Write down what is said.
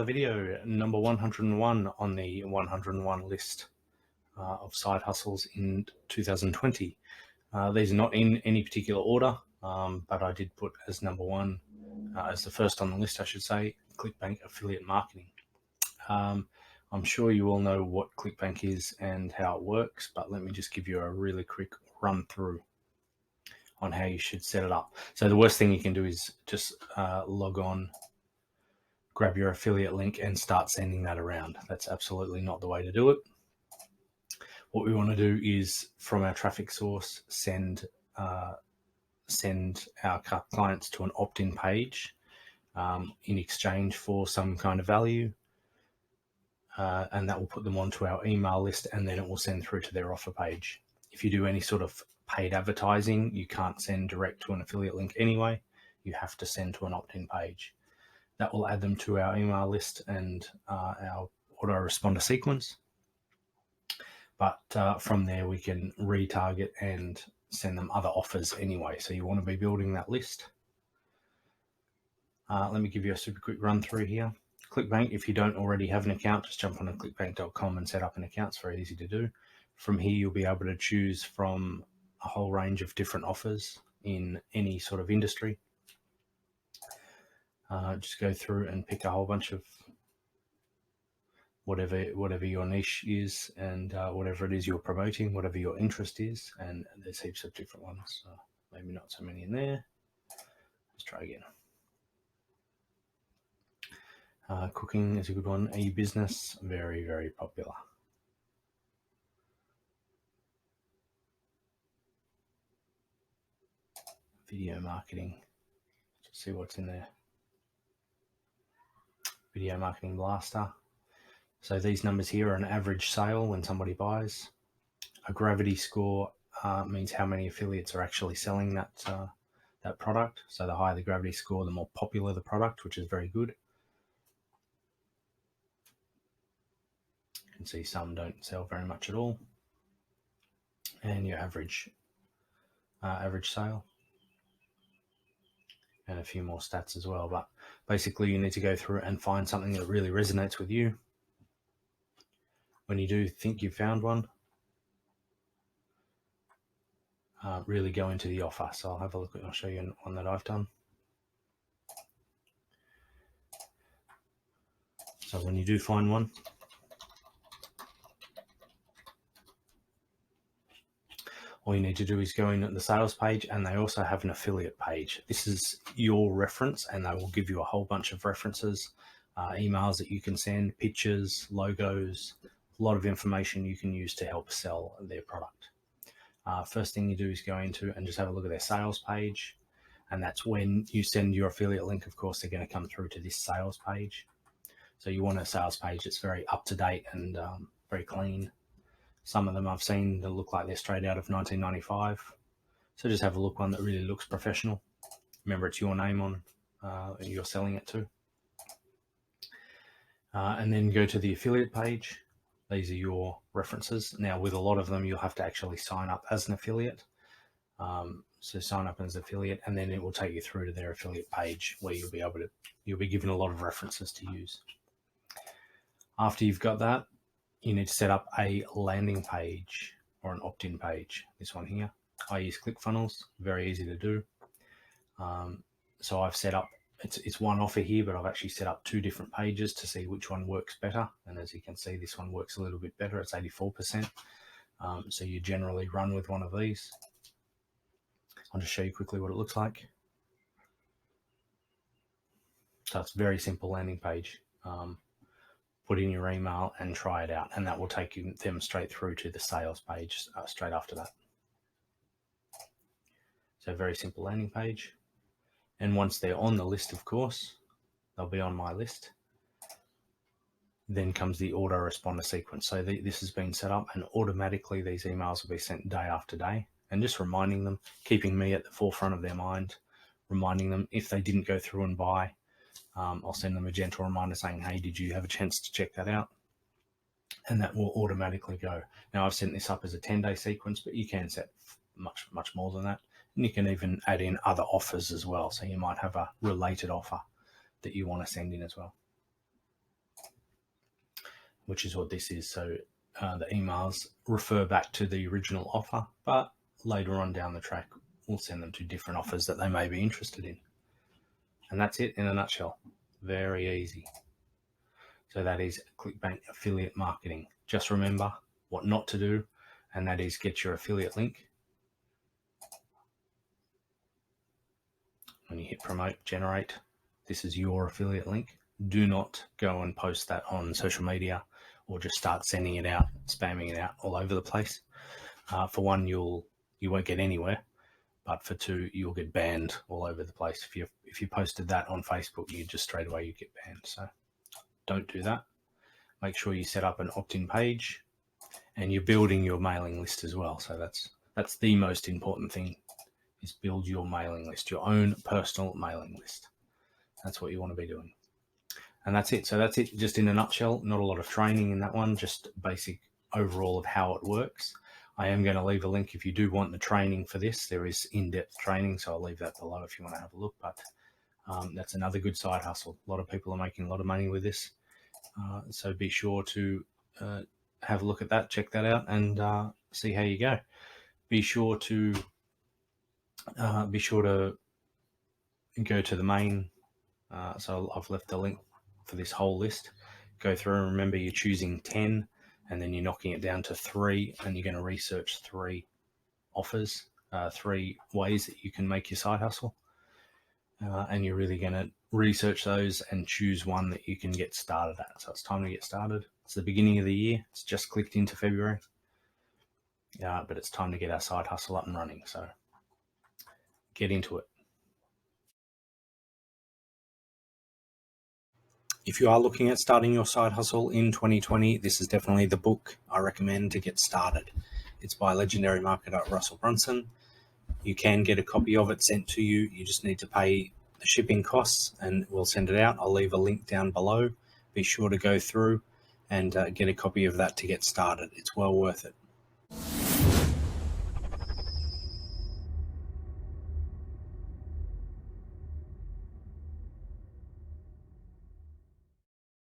video, number 101 on the 101 list of side hustles in 2020. These are not in any particular order, but I did put as number one, as the first on the list, I should say, Clickbank affiliate marketing. I'm sure you all know what Clickbank is and how it works, but let me just give you a really quick run through on how you should set it up. So the worst thing you can do is just log on, grab your affiliate link and start sending that around. That's absolutely not the way to do it. What we want to do is, from our traffic source, send our clients to an opt-in page in exchange for some kind of value, and that will put them onto our email list, and then it will send through to their offer page. If you do any sort of paid advertising, you can't send direct to an affiliate link anyway. You have to send to an opt-in page. That will add them to our email list and our autoresponder sequence. But from there, we can retarget and send them other offers anyway. So you want to be building that list. Let me give you a super quick run through here. Clickbank, if you don't already have an account, just jump on clickbank.com and set up an account. It's very easy to do. From here, you'll be able to choose from a whole range of different offers in any sort of industry. Just go through and pick a whole bunch of whatever your niche is, and whatever it is you're promoting, whatever your interest is, and there's heaps of different ones. So maybe not so many in there. Let's try again. Cooking is a good one. E-business, very, very popular. Video marketing, let's see what's in there. Video marketing blaster. So these numbers here are an average sale when somebody buys. A gravity score means how many affiliates are actually selling that product. So the higher the gravity score, the more popular the product, which is very good. You can see some don't sell very much at all. And your average sale. And a few more stats as well. But basically you need to go through and find something that really resonates with you. When you do think you've found one, really go into the offer. So I'll have a look. I'll show you one that I've done. So when you do find one, all you need to do is go in at the sales page, and they also have an affiliate page. This is your reference, and they will give you a whole bunch of references, emails that you can send, pictures, logos, a lot of information you can use to help sell their product. First thing you do is go into and just have a look at their sales page. And that's when you send your affiliate link, of course, they're going to come through to this sales page. So you want a sales page that's very up to date and very clean. Some of them I've seen that look like they're straight out of 1995. So just have a look, one that really looks professional. Remember, it's your name on, you're selling it to. And then go to the affiliate page. These are your references. Now, with a lot of them, you'll have to actually sign up as an affiliate. So sign up as an affiliate, and then it will take you through to their affiliate page where you'll be given a lot of references to use. After you've got that, you need to set up a landing page or an opt-in page. This one here. I use ClickFunnels, very easy to do. So I've set up, it's one offer here, but I've actually set up two different pages to see which one works better. And as you can see, this one works a little bit better. It's 84%. So you generally run with one of these. I'll just show you quickly what it looks like. So it's a very simple landing page. Put in your email and try it out, and that will take them straight through to the sales page straight after that. So very simple landing page. And once they're on the list, of course, they'll be on my list. Then comes the autoresponder sequence. So this has been set up, and automatically these emails will be sent day after day, and just reminding them, keeping me at the forefront of their mind, reminding them if they didn't go through and buy. I'll send them a gentle reminder saying, hey, did you have a chance to check that out? And that will automatically go. Now, I've set this up as a 10-day sequence, but you can set much, much more than that. And you can even add in other offers as well. So you might have a related offer that you want to send in as well. which is what this is. So the emails refer back to the original offer, but later on down the track, we'll send them to different offers that they may be interested in. And that's it in a nutshell. Very easy. So that is Clickbank affiliate marketing. Just remember what not to do, and that is get your affiliate link. When you hit promote, generate, this is your affiliate link. Do not go and post that on social media or just start sending it out, spamming it out all over the place. For one, you won't get anywhere, but for two, you'll get banned all over the place. If you posted that on Facebook, you just straight away you get banned. So don't do that. Make sure you set up an opt-in page, and you're building your mailing list as well. So that's the most important thing, is build your mailing list, your own personal mailing list. That's what you want to be doing. And that's it. So that's it, just in a nutshell. Not a lot of training in that one, just basic overall of how it works. I am going to leave a link if you do want the training for this. There is in-depth training, so I'll leave that below if you want to have a look. But that's another good side hustle. A lot of people are making a lot of money with this. So be sure to have a look at that, check that out, and see how you go. Be sure to go to the main. So I've left the link for this whole list. Go through and remember you're choosing 10, and then you're knocking it down to 3, and you're going to research 3 offers, 3 ways that you can make your side hustle. And you're really going to research those and choose one that you can get started at. So it's time to get started. It's the beginning of the year. It's just clicked into February. But it's time to get our side hustle up and running. So get into it. If you are looking at starting your side hustle in 2020, this is definitely the book I recommend to get started. It's by legendary marketer Russell Brunson. You can get a copy of it sent to you. You just need to pay the shipping costs, and we'll send it out. I'll leave a link down below. Be sure to go through and get a copy of that to get started. It's well worth it.